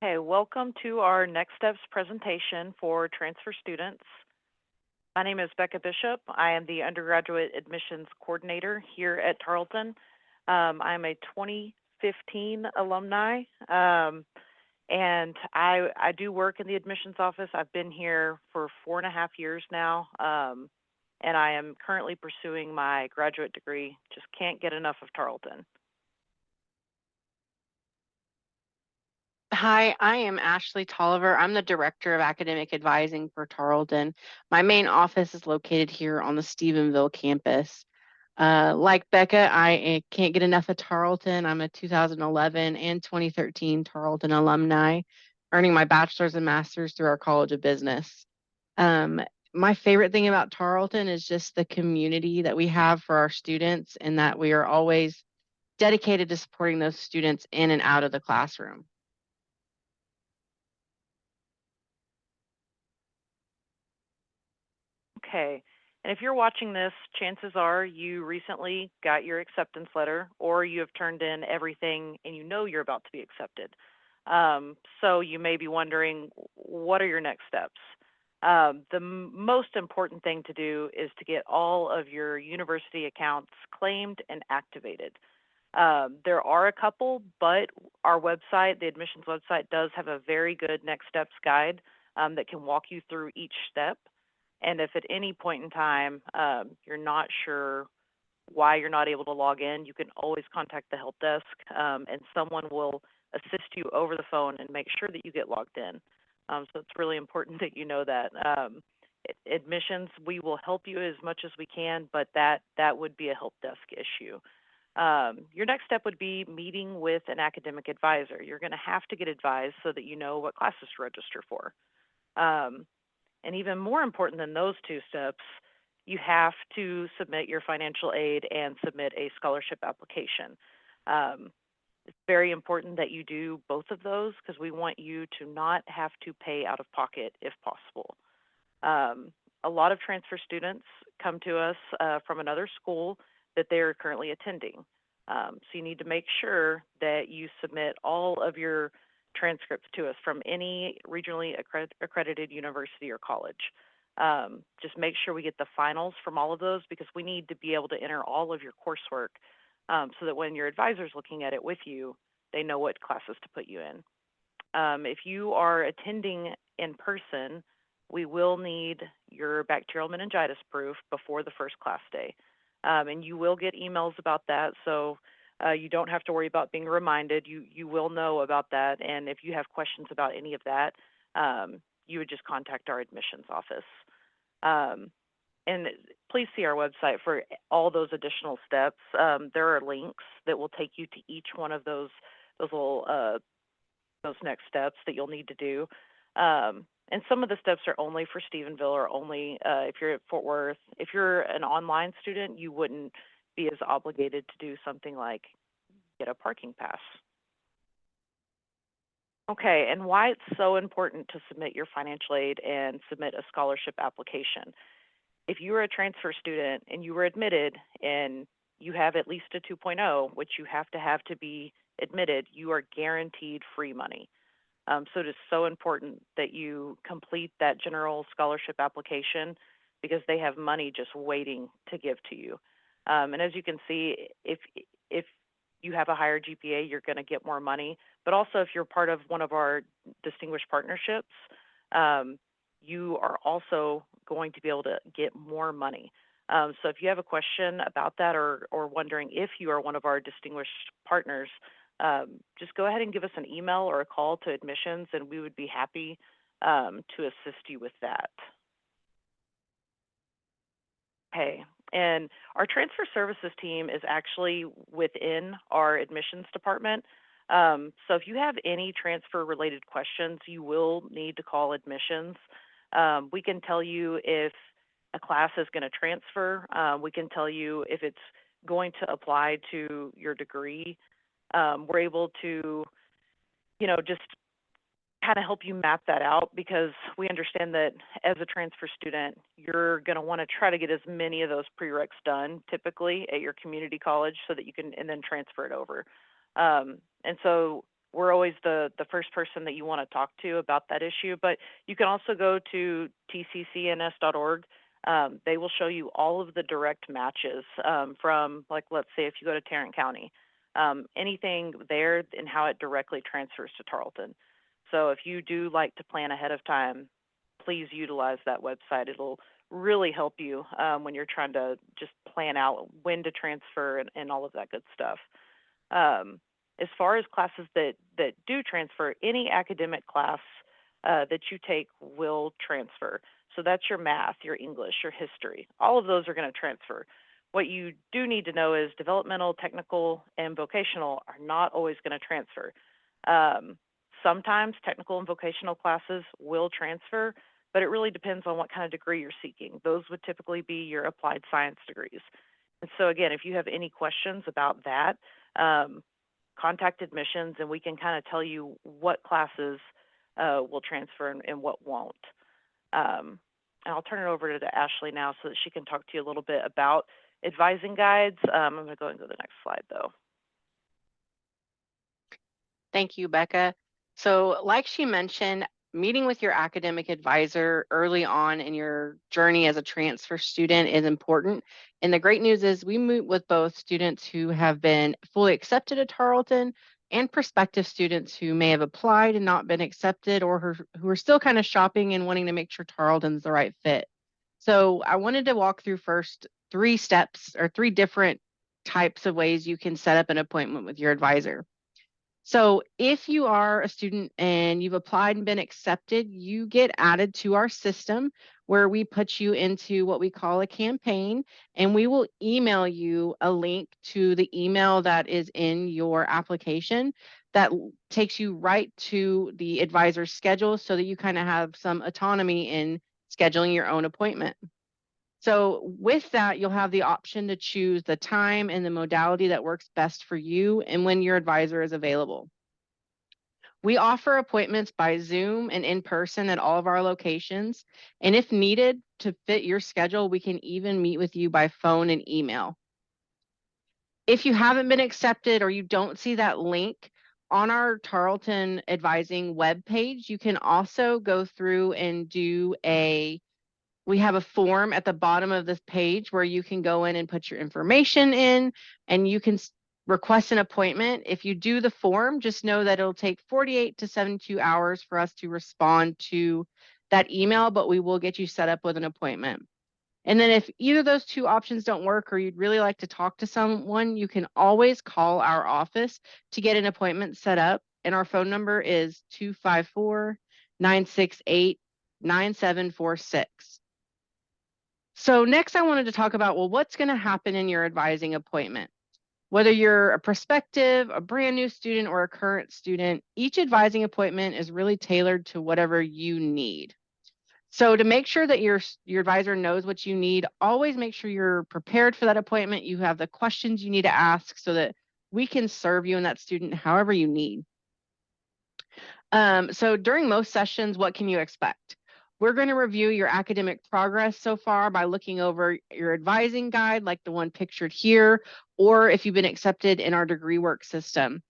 Okay, welcome to our Next Steps presentation for transfer students. My name is Becca Bishop. I am the undergraduate admissions coordinator here at Tarleton. I'm a 2015 alumni, and I do work in the admissions office. I've been here for 4.5 years now, and I am currently pursuing my graduate degree. Just can't get enough of Tarleton. Hi, I am Ashley Tolliver. I'm the Director of Academic Advising for Tarleton. My main office is located here on the Stephenville campus. Like Becca, I can't get enough of Tarleton. I'm a 2011 and 2013 Tarleton alumni, earning my bachelor's and master's through our College of Business. Um, my favorite thing about Tarleton is just the community that we have for our students and that we are always dedicated to supporting those students in and out of the classroom. Okay. And if you're watching this, chances are you recently got your acceptance letter or you have turned in everything and you know you're about to be accepted. So you may be wondering, what are your next steps? The most important thing to do is to get all of your university accounts claimed and activated. There are a couple, but our website, the admissions website, does have a very good next steps guide that can walk you through each step. And if at any point in time you're not sure why you're not able to log in, you can always contact the help desk, and someone will assist you over the phone and make sure that you get logged in. So it's really important that you know that. Admissions, we will help you as much as we can, but that would be a help desk issue. Your next step would be meeting with an academic advisor. You're going to have to get advised so that you know what classes to register for. And even more important than those two steps, you have to submit your financial aid and submit a scholarship application. It's very important that you do both of those because we want you to not have to pay out of pocket if possible. A lot of transfer students come to us from another school that they're currently attending. So you need to make sure that you submit all of your transcripts to us from any regionally accredited university or college. Just make sure we get the finals from all of those because we need to be able to enter all of your coursework so that when your advisor's looking at it with you, they know what classes to put you in. If you are attending in person, we will need your bacterial meningitis proof before the first class day. And you will get emails about that, so you don't have to worry about being reminded. You will know about that, and if you have questions about any of that, you would just contact our admissions office. And please see our website for all those additional steps. There are links that will take you to each one of those next steps that you'll need to do. And some of the steps are only for Stephenville or only if you're at Fort Worth. If you're an online student, you wouldn't be as obligated to do something like get a parking pass. Okay, and why it's so important to submit your financial aid and submit a scholarship application. If you were a transfer student and you were admitted and you have at least a 2.0, which you have to be admitted, you are guaranteed free money. So it is so important that you complete that general scholarship application because they have money just waiting to give to you. And as you can see, if you have a higher GPA, you're going to get more money. But also, if you're part of one of our distinguished partnerships, you are also going to be able to get more money. So if you have a question about that or wondering if you are one of our distinguished partners, just go ahead and give us an email or a call to admissions, and we would be happy to assist you with that. Okay, and our transfer services team is actually within our admissions department. So if you have any transfer-related questions, you will need to call admissions. We can tell you if a class is going to transfer. We can tell you if it's going to apply to your degree. We're able to, just kind of help you map that out because we understand that as a transfer student, you're going to want to try to get as many of those prereqs done typically at your community college so that you can and then transfer it over. And so we're always the first person that you want to talk to about that issue. But you can also go to tccns.org. They will show you all of the direct matches from, like, let's say if you go to Tarrant County, anything there and how it directly transfers to Tarleton. So if you do like to plan ahead of time, please utilize that website. It'll really help you when you're trying to just plan out when to transfer and all of that good stuff. Um, as far as classes that do transfer, any academic class that you take will transfer. So that's your math, your English, your history. All of those are going to transfer. What you do need to know is developmental, technical, and vocational are not always going to transfer. Sometimes technical and vocational classes will transfer, but it really depends on what kind of degree you're seeking. Those would typically be your applied science degrees. And so again, if you have any questions about that, contact admissions and we can kind of tell you what classes will transfer and what won't. And I'll turn it over to Ashley now so that she can talk to you a little bit about advising guides. I'm going to go and go to the next slide though. Thank you, Becca. So like she mentioned, meeting with your academic advisor early on in your journey as a transfer student is important. And the great news is we meet with both students who have been fully accepted at Tarleton and prospective students who may have applied and not been accepted, or who are still kind of shopping and wanting to make sure Tarleton's the right fit. So I wanted to walk through first 3 steps or 3 different types of ways you can set up an appointment with your advisor. So if you are a student and you've applied and been accepted, you get added to our system where we put you into what we call a campaign, and we will email you a link to the email that is in your application that takes you right to the advisor's schedule so that you kind of have some autonomy in scheduling your own appointment. So with that, you'll have the option to choose the time and the modality that works best for you and when your advisor is available. We offer appointments by Zoom and in person at all of our locations. And if needed to fit your schedule, we can even meet with you by phone and email. If you haven't been accepted or you don't see that link on our Tarleton Advising webpage, you can also go through and we have a form at the bottom of this page where you can go in and put your information in, and you can request an appointment. If you do the form, just know that it'll take 48 to 72 hours for us to respond to that email, but we will get you set up with an appointment. And then if either of those 2 options don't work or you'd really like to talk to someone, you can always call our office to get an appointment set up. And our phone number is 254-968-9746. So next I wanted to talk about, well, what's going to happen in your advising appointment? Whether you're a prospective, a brand new student, or a current student, each advising appointment is really tailored to whatever you need. So to make sure that your advisor knows what you need, always make sure you're prepared for that appointment. You have the questions you need to ask so that we can serve you and that student however you need. So during most sessions, what can you expect? We're going to review your academic progress so far by looking over your advising guide, like the one pictured here, or if you've been accepted in our degree work system.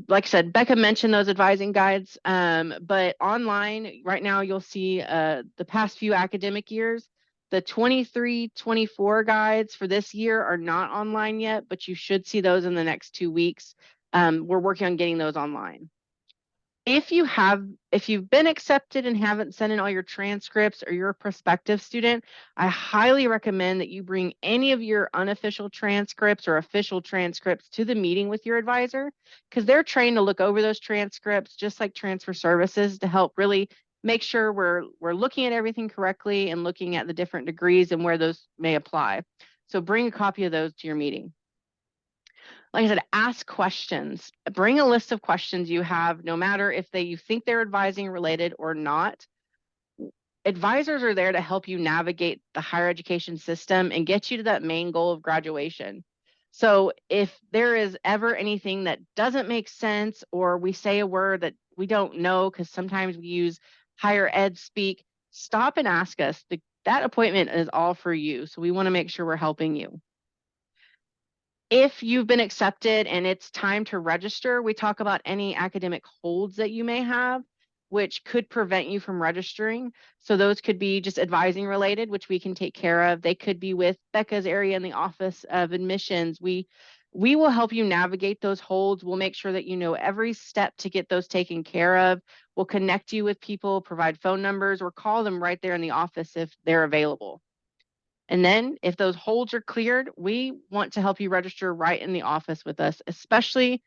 Like I said, Becca mentioned those advising guides, but online right now you'll see the past few academic years. The 23-24 guides for this year are not online yet, but you should see those in the next 2 weeks. We're working on getting those online. If you've been accepted and haven't sent in all your transcripts, or you're a prospective student, I highly recommend that you bring any of your unofficial transcripts or official transcripts to the meeting with your advisor, because they're trained to look over those transcripts just like transfer services to help really make sure we're looking at everything correctly and looking at the different degrees and where those may apply. So bring a copy of those to your meeting. Like I said, ask questions. Bring a list of questions you have, no matter if you think they're advising related or not. Advisors are there to help you navigate the higher education system and get you to that main goal of graduation. So if there is ever anything that doesn't make sense, or we say a word that we don't know, because sometimes we use higher ed speak, stop and ask us. That appointment is all for you. So we want to make sure we're helping you. If you've been accepted and it's time to register, we talk about any academic holds that you may have, which could prevent you from registering. So those could be just advising related, which we can take care of. They could be with Becca's area in the Office of Admissions. We will help you navigate those holds. We'll make sure that you know every step to get those taken care of. We'll connect you with people, provide phone numbers, or call them right there in the office if they're available. And then if those holds are cleared, we want to help you register right in the office with us, especially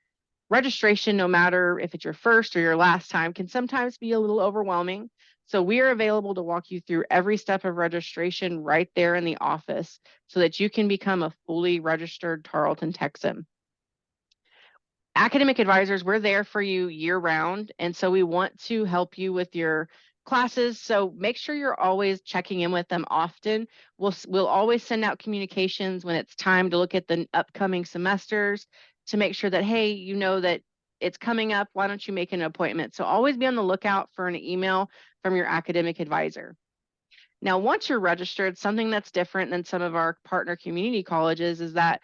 registration, no matter if it's your first or your last time, can sometimes be a little overwhelming. So we are available to walk you through every step of registration right there in the office so that you can become a fully registered Tarleton Texan. Academic advisors, we're there for you year round. And so we want to help you with your classes. So make sure you're always checking in with them often. We'll always send out communications when it's time to look at the upcoming semesters to make sure that, hey, you know that it's coming up. Why don't you make an appointment? So always be on the lookout for an email from your academic advisor. Now, once you're registered, something that's different than some of our partner community colleges is that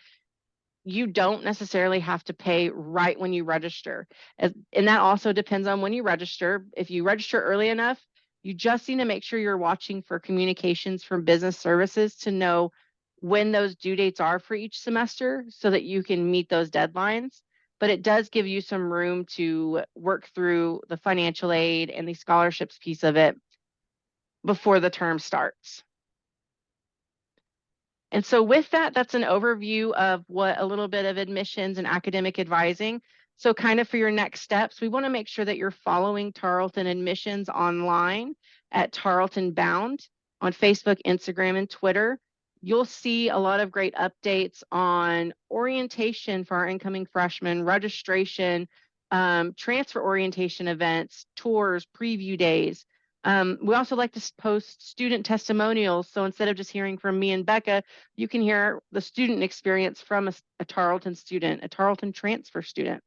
you don't necessarily have to pay right when you register. And that also depends on when you register. If you register early enough, you just need to make sure you're watching for communications from business services to know when those due dates are for each semester so that you can meet those deadlines. But it does give you some room to work through the financial aid and the scholarships piece of it before the term starts. And so with that, that's an overview of what a little bit of admissions and academic advising. So kind of for your next steps, we want to make sure that you're following Tarleton Admissions online at Tarleton Bound on Facebook, Instagram, and Twitter. You'll see a lot of great updates on orientation for our incoming freshmen, registration, transfer orientation events, tours, preview days. We also like to post student testimonials. So instead of just hearing from me and Becca, you can hear the student experience from a Tarleton student, a Tarleton transfer student.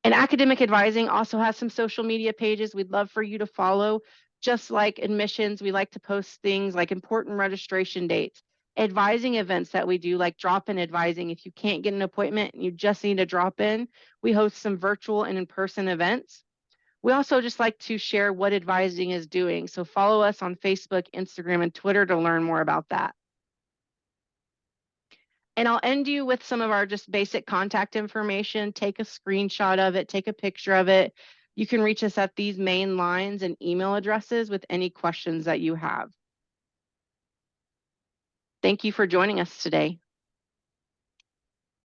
And academic advising also has some social media pages we'd love for you to follow. Just like admissions, we like to post things like important registration dates, advising events that we do, like drop-in advising. If you can't get an appointment and you just need to drop in, we host some virtual and in-person events. We also just like to share what advising is doing. So follow us on Facebook, Instagram, and Twitter to learn more about that. And I'll end you with some of our just basic contact information. Take a screenshot of it, take a picture of it. You can reach us at these main lines and email addresses with any questions that you have. Thank you for joining us today.